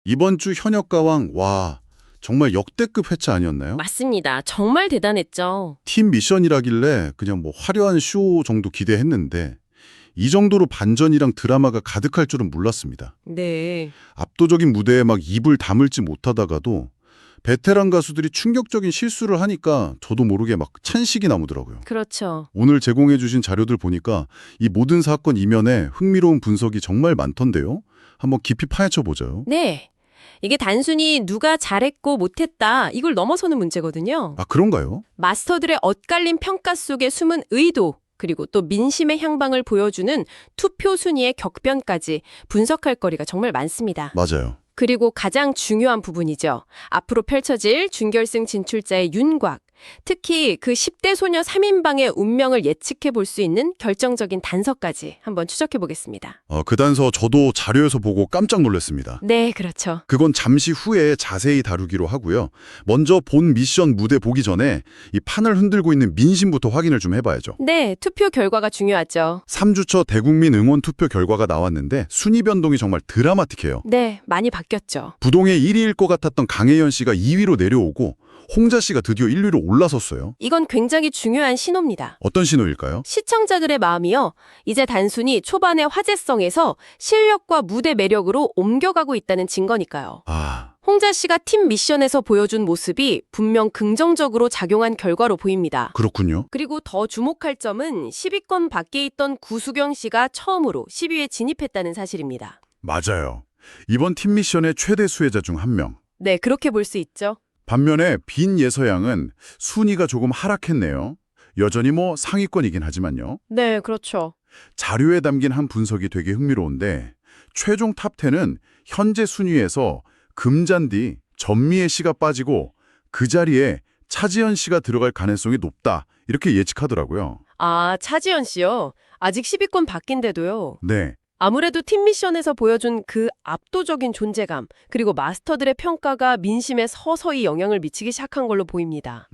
이번 주 현역가왕, 와, 정말 역대급 회차 아니었나요? 맞습니다. 정말 대단했죠. 팀 미션이라길래 그냥 뭐 화려한 쇼 정도 기대했는데 이 정도로 반전이랑 드라마가 가득할 줄은 몰랐습니다. 네. 압도적인 무대에 막 입을 다물지 못하다가도 베테랑 가수들이 충격적인 실수를 하니까 저도 모르게 막 찬식이 나오더라고요. 그렇죠. 오늘 제공해 주신 자료들 보니까 이 모든 사건 이면에 흥미로운 분석이 정말 많던데요. 한번 깊이 파헤쳐 보죠. 네. 이게 단순히 누가 잘했고 못했다 이걸 넘어서는 문제거든요. 아, 그런가요? 마스터들의 엇갈린 평가 속에 숨은 의도 그리고 또 민심의 향방을 보여주는 투표 순위의 격변까지 분석할 거리가 정말 많습니다. 맞아요. 그리고 가장 중요한 부분이죠. 앞으로 펼쳐질 준결승 진출자의 윤곽. 특히 그 10대 소녀 3인방의 운명을 예측해 볼 수 있는 결정적인 단서까지 한번 추적해 보겠습니다. 그 단서 저도 자료에서 보고 깜짝 놀랐습니다. 네, 그렇죠. 그건 잠시 후에 자세히 다루기로 하고요. 먼저 본 미션 무대 보기 전에 이 판을 흔들고 있는 민심부터 확인을 좀 해봐야죠. 네, 투표 결과가 중요하죠. 3주초 대국민 응원 투표 결과가 나왔는데 순위 변동이 정말 드라마틱해요. 네, 많이 바뀌었죠. 부동의 1위일 것 같았던 강혜연 씨가 2위로 내려오고 홍자 씨가 드디어 1위로 올라섰어요. 이건 굉장히 중요한 신호입니다. 어떤 신호일까요? 시청자들의 마음이요. 이제 단순히 초반의 화제성에서 실력과 무대 매력으로 옮겨가고 있다는 증거니까요. 아, 홍자 씨가 팀 미션에서 보여준 모습이 분명 긍정적으로 작용한 결과로 보입니다. 그렇군요. 그리고 더 주목할 점은 10위권 밖에 있던 구수경 씨가 처음으로 10위에 진입했다는 사실입니다. 맞아요. 이번 팀 미션의 최대 수혜자 중 한 명. 네, 그렇게 볼 수 있죠. 반면에 빈 예서양은 순위가 조금 하락했네요. 여전히 뭐 상위권이긴 하지만요. 네, 그렇죠. 자료에 담긴 한 분석이 되게 흥미로운데 최종 탑10은 현재 순위에서 금잔디, 전미애 씨가 빠지고 그 자리에 차지연 씨가 들어갈 가능성이 높다. 이렇게 예측하더라고요. 아, 차지연 씨요? 아직 10위권 밖인데도요. 네. 아무래도 팀 미션에서 보여준 그 압도적인 존재감, 그리고 마스터들의 평가가 민심에 서서히 영향을 미치기 시작한 걸로 보입니다.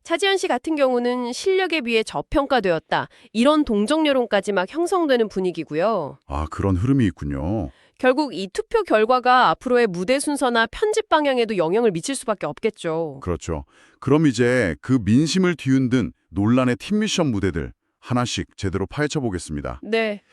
차지연 씨 같은 경우는 실력에 비해 저평가되었다. 이런 동정 여론까지 막 형성되는 분위기고요. 아, 그런 흐름이 있군요. 결국 이 투표 결과가 앞으로의 무대 순서나 편집 방향에도 영향을 미칠 수밖에 없겠죠. 그렇죠. 그럼 이제 그 민심을 뒤흔든 논란의 팀 미션 무대들 하나씩 제대로 파헤쳐 보겠습니다. 네.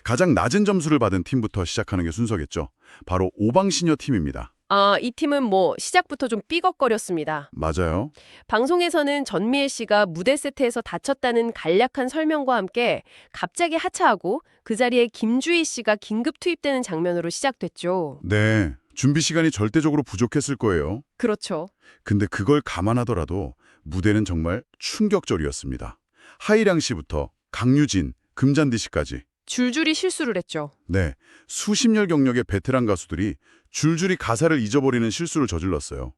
가장 낮은 점수를 받은 팀부터 시작하는 게 순서겠죠. 바로 오방시녀 팀입니다. 아, 이 팀은 뭐 시작부터 좀 삐걱거렸습니다. 맞아요. 방송에서는 전미애 씨가 무대 세트에서 다쳤다는 간략한 설명과 함께 갑자기 하차하고 그 자리에 김주희 씨가 긴급 투입되는 장면으로 시작됐죠. 네. 준비 시간이 절대적으로 부족했을 거예요. 그렇죠. 근데 그걸 감안하더라도 무대는 정말 충격적이었습니다. 하이량 씨부터 강유진, 금잔디 씨까지. 줄줄이 실수를 했죠. 네. 수십 년 경력의 베테랑 가수들이 줄줄이 가사를 잊어버리는 실수를 저질렀어요.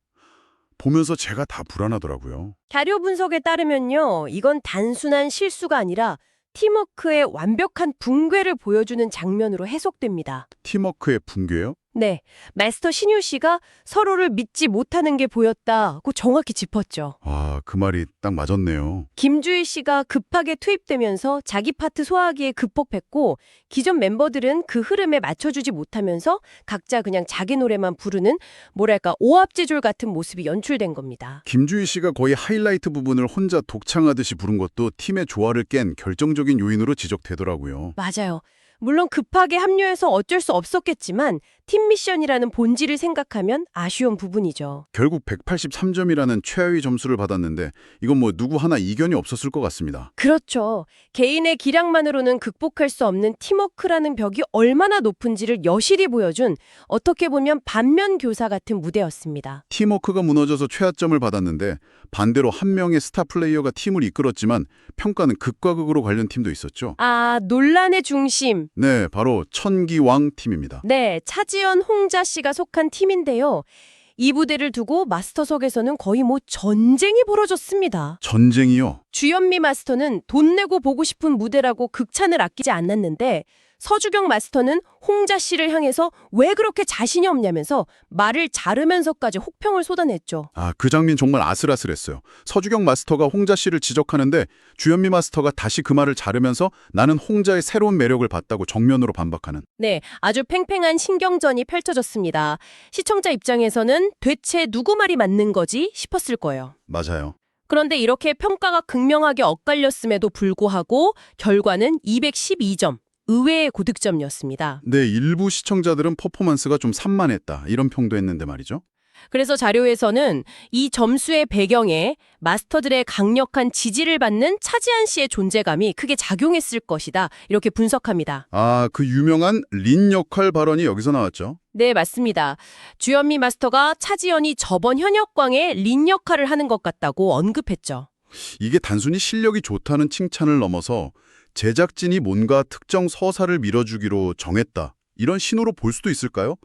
보면서 제가 다 불안하더라고요. 자료 분석에 따르면요. 이건 단순한 실수가 아니라 팀워크의 완벽한 붕괴를 보여주는 장면으로 해석됩니다. 팀워크의 붕괴요? 네, 마스터 신유 씨가 서로를 믿지 못하는 게 보였다고 정확히 짚었죠. 아, 그 말이 딱 맞았네요. 김주희 씨가 급하게 투입되면서 자기 파트 소화하기에 급급했고 기존 멤버들은 그 흐름에 맞춰주지 못하면서 각자 그냥 자기 노래만 부르는 뭐랄까 오합지졸 같은 모습이 연출된 겁니다. 김주희 씨가 거의 하이라이트 부분을 혼자 독창하듯이 부른 것도 팀의 조화를 깬 결정적인 요인으로 지적되더라고요. 맞아요. 물론 급하게 합류해서 어쩔 수 없었겠지만 팀 미션이라는 본질을 생각하면 아쉬운 부분이죠. 결국 183점이라는 최하위 점수를 받았는데 이건 뭐 누구 하나 이견이 없었을 것 같습니다. 그렇죠. 개인의 기량만으로는 극복할 수 없는 팀워크라는 벽이 얼마나 높은지를 여실히 보여준 어떻게 보면 반면교사 같은 무대였습니다. 팀워크가 무너져서 최하점을 받았는데 반대로 한 명의 스타 플레이어가 팀을 이끌었지만 평가는 극과 극으로 관련 팀도 있었죠. 아, 논란의 중심. 네, 바로 천기왕 팀입니다. 네, 차지연, 홍자 씨가 속한 팀인데요. 이 무대를 두고 마스터석에서는 거의 뭐 전쟁이 벌어졌습니다. 전쟁이요? 주현미 마스터는 돈 내고 보고 싶은 무대라고 극찬을 아끼지 않았는데 서주경 마스터는 홍자 씨를 향해서 왜 그렇게 자신이 없냐면서 말을 자르면서까지 혹평을 쏟아냈죠. 그 장면 정말 아슬아슬했어요. 서주경 마스터가 홍자 씨를 지적하는데 주현미 마스터가 다시 그 말을 자르면서 나는 홍자의 새로운 매력을 봤다고 정면으로 반박하는. 네, 아주 팽팽한 신경전이 펼쳐졌습니다. 시청자 입장에서는 대체 누구 말이 맞는 거지 싶었을 거예요. 맞아요. 그런데 이렇게 평가가 극명하게 엇갈렸음에도 불구하고 결과는 212점, 의외의 고득점이었습니다. 네, 일부 시청자들은 퍼포먼스가 좀 산만했다 이런 평도 했는데 말이죠. 그래서 자료에서는 이 점수의 배경에 마스터들의 강력한 지지를 받는 차지한 씨의 존재감이 크게 작용했을 것이다. 이렇게 분석합니다. 그 유명한 린 역할 발언이 여기서 나왔죠. 네, 맞습니다. 주현미 마스터가 차지연이 저번 현역광의 린 역할을 하는 것 같다고 언급했죠. 이게 단순히 실력이 좋다는 칭찬을 넘어서 제작진이 뭔가 특정 서사를 밀어주기로 정했다. 이런 신호로 볼 수도 있을까요?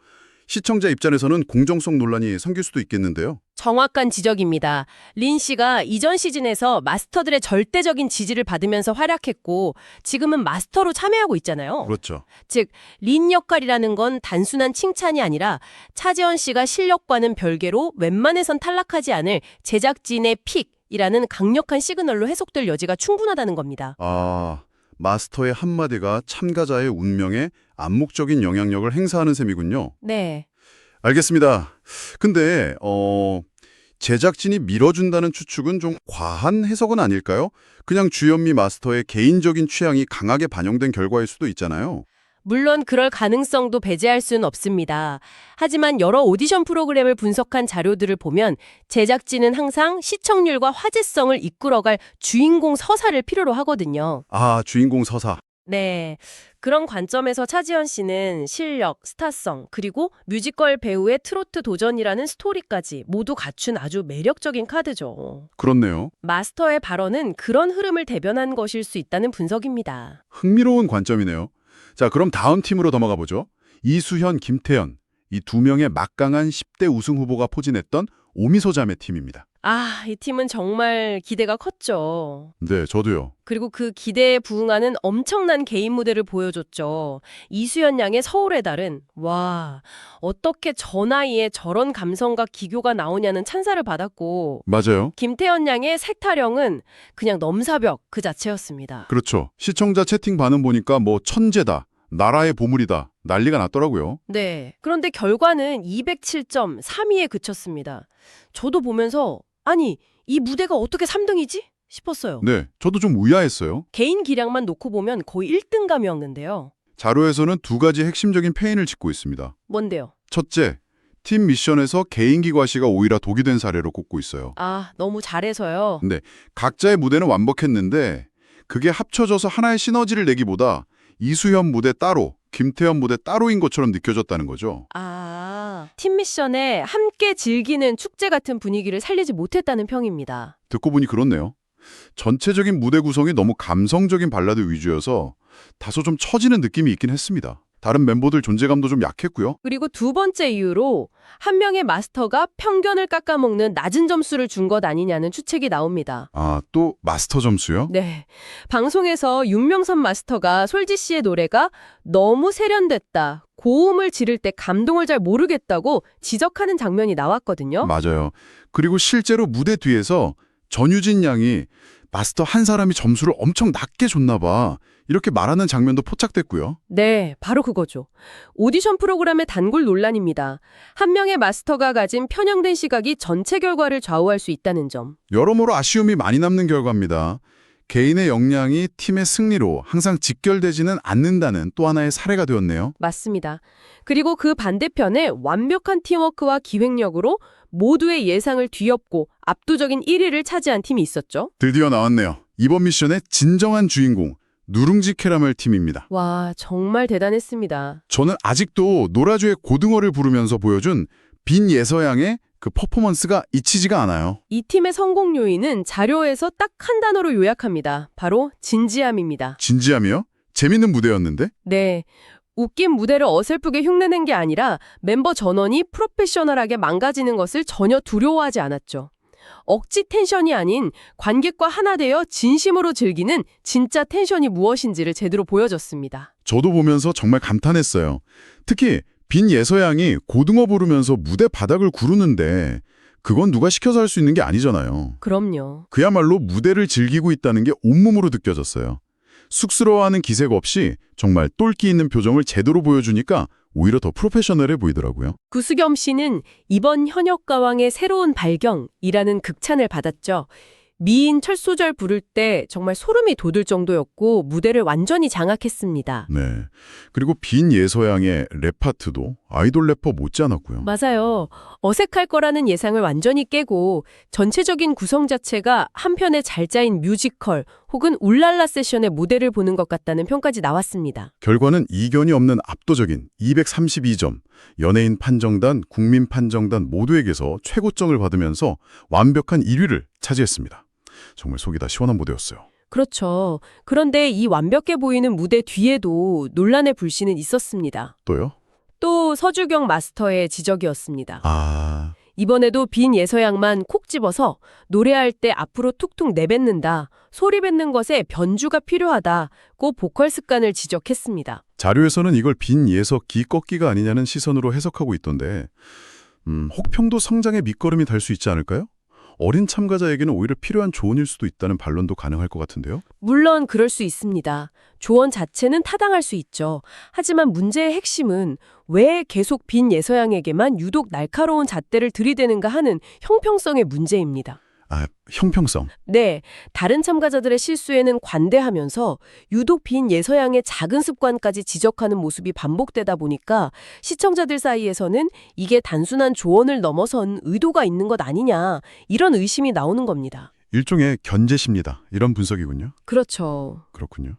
시청자 입장에서는 공정성 논란이 생길 수도 있겠는데요. 정확한 지적입니다. 린 씨가 이전 시즌에서 마스터들의 절대적인 지지를 받으면서 활약했고 지금은 마스터로 참여하고 있잖아요. 그렇죠. 즉, 린 역할이라는 건 단순한 칭찬이 아니라 차지연 씨가 실력과는 별개로 웬만해선 탈락하지 않을 제작진의 픽이라는 강력한 시그널로 해석될 여지가 충분하다는 겁니다. 마스터의 한마디가 참가자의 운명에 암묵적인 영향력을 행사하는 셈이군요. 네. 알겠습니다. 근데 제작진이 밀어준다는 추측은 좀 과한 해석은 아닐까요? 그냥 주현미 마스터의 개인적인 취향이 강하게 반영된 결과일 수도 있잖아요. 물론 그럴 가능성도 배제할 수는 없습니다. 하지만 여러 오디션 프로그램을 분석한 자료들을 보면 제작진은 항상 시청률과 화제성을 이끌어갈 주인공 서사를 필요로 하거든요. 주인공 서사. 네. 그런 관점에서 차지연 씨는 실력, 스타성, 그리고 뮤지컬 배우의 트로트 도전이라는 스토리까지 모두 갖춘 아주 매력적인 카드죠. 그렇네요. 마스터의 발언은 그런 흐름을 대변한 것일 수 있다는 분석입니다. 흥미로운 관점이네요. 자, 그럼 다음 팀으로 넘어가 보죠. 이수현, 김태연. 이 두 명의 막강한 10대 우승 후보가 포진했던 오미소 자매 팀입니다. 이 팀은 정말 기대가 컸죠. 네, 저도요. 그리고 그 기대에 부응하는 엄청난 개인 무대를 보여줬죠. 이수연 양의 서울의 달은 어떻게 저 나이에 저런 감성과 기교가 나오냐는 찬사를 받았고 맞아요. 김태연 양의 색타령은 그냥 넘사벽 그 자체였습니다. 그렇죠. 시청자 채팅 반응 보니까 천재다, 나라의 보물이다, 난리가 났더라고요. 네. 그런데 결과는 207점, 3위에 그쳤습니다. 저도 보면서 이 무대가 어떻게 3등이지? 싶었어요. 네, 저도 좀 의아했어요. 개인 기량만 놓고 보면 거의 1등감이었는데요. 자료에서는 두 가지 핵심적인 페인을 짚고 있습니다. 뭔데요? 첫째, 팀 미션에서 개인기 과시가 오히려 독이 된 사례로 꼽고 있어요. 너무 잘해서요. 네, 각자의 무대는 완벽했는데 그게 합쳐져서 하나의 시너지를 내기보다 이수현 무대 따로, 김태현 무대 따로인 것처럼 느껴졌다는 거죠. 팀 미션에 함께 즐기는 축제 같은 분위기를 살리지 못했다는 평입니다. 듣고 보니 그렇네요. 전체적인 무대 구성이 너무 감성적인 발라드 위주여서 다소 좀 처지는 느낌이 있긴 했습니다. 다른 멤버들 존재감도 좀 약했고요. 그리고 두 번째 이유로 한 명의 마스터가 편견을 깎아먹는 낮은 점수를 준 것 아니냐는 추측이 나옵니다. 또 마스터 점수요? 네. 방송에서 윤명선 마스터가 솔지 씨의 노래가 너무 세련됐다, 고음을 지를 때 감동을 잘 모르겠다고 지적하는 장면이 나왔거든요. 맞아요. 그리고 실제로 무대 뒤에서 전유진 양이 마스터 한 사람이 점수를 엄청 낮게 줬나 봐, 이렇게 말하는 장면도 포착됐고요. 네, 바로 그거죠. 오디션 프로그램의 단골 논란입니다. 한 명의 마스터가 가진 편향된 시각이 전체 결과를 좌우할 수 있다는 점. 여러모로 아쉬움이 많이 남는 결과입니다. 개인의 역량이 팀의 승리로 항상 직결되지는 않는다는 또 하나의 사례가 되었네요. 맞습니다. 그리고 그 반대편에 완벽한 팀워크와 기획력으로 모두의 예상을 뒤엎고 압도적인 1위를 차지한 팀이 있었죠. 드디어 나왔네요. 이번 미션의 진정한 주인공, 누룽지 캐러멜 팀입니다. 와, 정말 대단했습니다. 저는 아직도 노라조의 고등어를 부르면서 보여준 빈 예서양의 그 퍼포먼스가 잊히지가 않아요. 이 팀의 성공 요인은 자료에서 딱 한 단어로 요약합니다. 바로 진지함입니다. 진지함이요? 재밌는 무대였는데? 네. 웃긴 무대를 어설프게 흉내낸 게 아니라 멤버 전원이 프로페셔널하게 망가지는 것을 전혀 두려워하지 않았죠. 억지 텐션이 아닌 관객과 하나 되어 진심으로 즐기는 진짜 텐션이 무엇인지를 제대로 보여줬습니다. 저도 보면서 정말 감탄했어요. 특히 빈 예서양이 고등어 부르면서 무대 바닥을 구르는데 그건 누가 시켜서 할 수 있는 게 아니잖아요. 그럼요. 그야말로 무대를 즐기고 있다는 게 온몸으로 느껴졌어요. 쑥스러워하는 기색 없이 정말 똘끼 있는 표정을 제대로 보여주니까 오히려 더 프로페셔널해 보이더라고요. 구수겸 씨는 이번 현역가왕의 새로운 발경이라는 극찬을 받았죠. 미인 첫 소절 부를 때 정말 소름이 돋을 정도였고 무대를 완전히 장악했습니다. 네. 그리고 빈 예서양의 랩 파트도 아이돌 래퍼 못지않았고요. 맞아요. 어색할 거라는 예상을 완전히 깨고 전체적인 구성 자체가 한편의 잘 짜인 뮤지컬 혹은 울랄라 세션의 무대를 보는 것 같다는 평까지 나왔습니다. 결과는 이견이 없는 압도적인 232점, 연예인 판정단, 국민 판정단 모두에게서 최고점을 받으면서 완벽한 1위를 차지했습니다. 정말 속이 다 시원한 무대였어요. 그렇죠. 그런데 이 완벽해 보이는 무대 뒤에도 논란의 불씨는 있었습니다. 또요? 또 서주경 마스터의 지적이었습니다. 이번에도 빈 예서양만 콕 집어서 노래할 때 앞으로 툭툭 내뱉는다, 소리 뱉는 것에 변주가 필요하다고 보컬 습관을 지적했습니다. 자료에서는 이걸 빈 예서 기꺾기가 아니냐는 시선으로 해석하고 있던데 혹평도 성장의 밑거름이 될 수 있지 않을까요? 어린 참가자에게는 오히려 필요한 조언일 수도 있다는 반론도 가능할 것 같은데요. 물론 그럴 수 있습니다. 조언 자체는 타당할 수 있죠. 하지만 문제의 핵심은 왜 계속 빈 예서양에게만 유독 날카로운 잣대를 들이대는가 하는 형평성의 문제입니다. 형평성. 네, 다른 참가자들의 실수에는 관대하면서 유독 빈 예서양의 작은 습관까지 지적하는 모습이 반복되다 보니까 시청자들 사이에서는 이게 단순한 조언을 넘어선 의도가 있는 것 아니냐, 이런 의심이 나오는 겁니다. 일종의 견제심리다. 이런 분석이군요. 그렇죠. 그렇군요.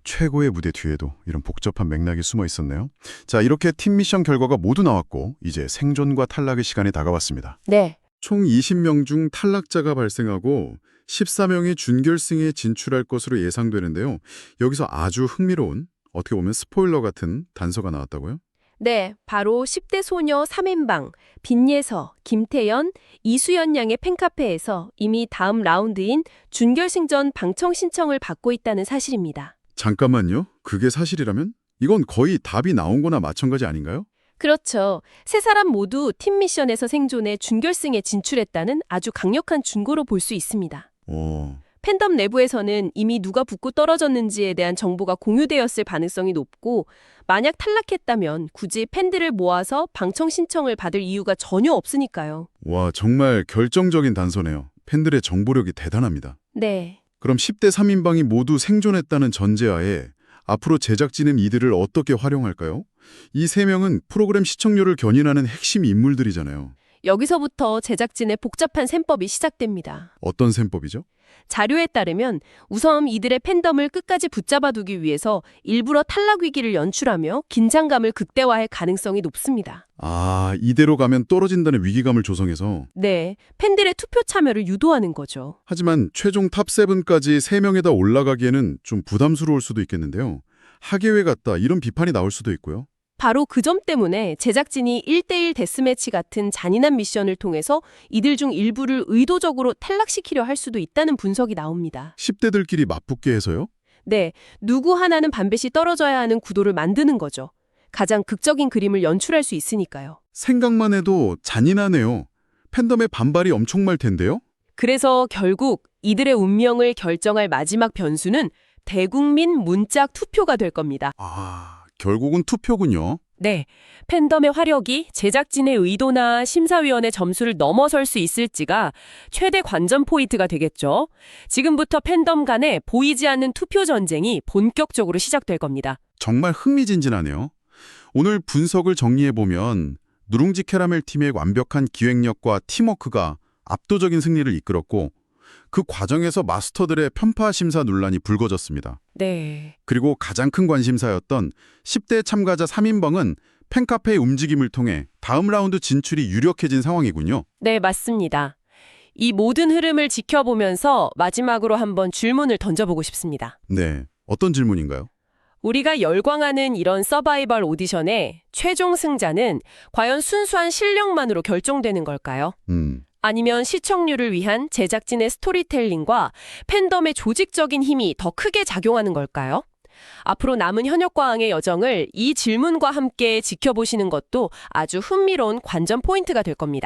최고의 무대 뒤에도 이런 복잡한 맥락이 숨어 있었네요. 자, 이렇게 팀 미션 결과가 모두 나왔고 이제 생존과 탈락의 시간이 다가왔습니다. 네. 총 20명 중 탈락자가 발생하고 14명이 준결승에 진출할 것으로 예상되는데요. 여기서 아주 흥미로운, 어떻게 보면 스포일러 같은 단서가 나왔다고요? 네, 바로 10대 소녀 3인방, 빈예서, 김태연, 이수연 양의 팬카페에서 이미 다음 라운드인 준결승전 방청 신청을 받고 있다는 사실입니다. 잠깐만요. 그게 사실이라면? 이건 거의 답이 나온 거나 마찬가지 아닌가요? 그렇죠. 세 사람 모두 팀 미션에서 생존해 준결승에 진출했다는 아주 강력한 증거로 볼 수 있습니다. 팬덤 내부에서는 이미 누가 붙고 떨어졌는지에 대한 정보가 공유되었을 가능성이 높고, 만약 탈락했다면 굳이 팬들을 모아서 방청 신청을 받을 이유가 전혀 없으니까요. 와, 정말 결정적인 단서네요. 팬들의 정보력이 대단합니다. 네. 그럼 10대 3인방이 모두 생존했다는 전제하에 앞으로 제작진은 이들을 어떻게 활용할까요? 이 세 명은 프로그램 시청률을 견인하는 핵심 인물들이잖아요. 여기서부터 제작진의 복잡한 셈법이 시작됩니다. 어떤 셈법이죠? 자료에 따르면 우선 이들의 팬덤을 끝까지 붙잡아두기 위해서 일부러 탈락 위기를 연출하며 긴장감을 극대화할 가능성이 높습니다. 이대로 가면 떨어진다는 위기감을 조성해서. 네, 팬들의 투표 참여를 유도하는 거죠. 하지만 최종 탑7까지 3명에다 올라가기에는 좀 부담스러울 수도 있겠는데요. 하계회 같다 이런 비판이 나올 수도 있고요. 바로 그 점 때문에 제작진이 1대1 데스매치 같은 잔인한 미션을 통해서 이들 중 일부를 의도적으로 탈락시키려 할 수도 있다는 분석이 나옵니다. 10대들끼리 맞붙게 해서요? 네, 누구 하나는 반드시 떨어져야 하는 구도를 만드는 거죠. 가장 극적인 그림을 연출할 수 있으니까요. 생각만 해도 잔인하네요. 팬덤의 반발이 엄청 많을 텐데요? 그래서 결국 이들의 운명을 결정할 마지막 변수는 대국민 문짝 투표가 될 겁니다. 결국은 투표군요. 네, 팬덤의 화력이 제작진의 의도나 심사위원의 점수를 넘어설 수 있을지가 최대 관전 포인트가 되겠죠. 지금부터 팬덤 간의 보이지 않는 투표 전쟁이 본격적으로 시작될 겁니다. 정말 흥미진진하네요. 오늘 분석을 정리해보면 누룽지 캐러멜 팀의 완벽한 기획력과 팀워크가 압도적인 승리를 이끌었고 그 과정에서 마스터들의 편파 심사 논란이 불거졌습니다. 네. 그리고 가장 큰 관심사였던 10대 참가자 3인방은 팬카페의 움직임을 통해 다음 라운드 진출이 유력해진 상황이군요. 네, 맞습니다. 이 모든 흐름을 지켜보면서 마지막으로 한번 질문을 던져보고 싶습니다. 네, 어떤 질문인가요? 우리가 열광하는 이런 서바이벌 오디션의 최종 승자는 과연 순수한 실력만으로 결정되는 걸까요? 아니면 시청률을 위한 제작진의 스토리텔링과 팬덤의 조직적인 힘이 더 크게 작용하는 걸까요? 앞으로 남은 현역과왕의 여정을 이 질문과 함께 지켜보시는 것도 아주 흥미로운 관전 포인트가 될 겁니다.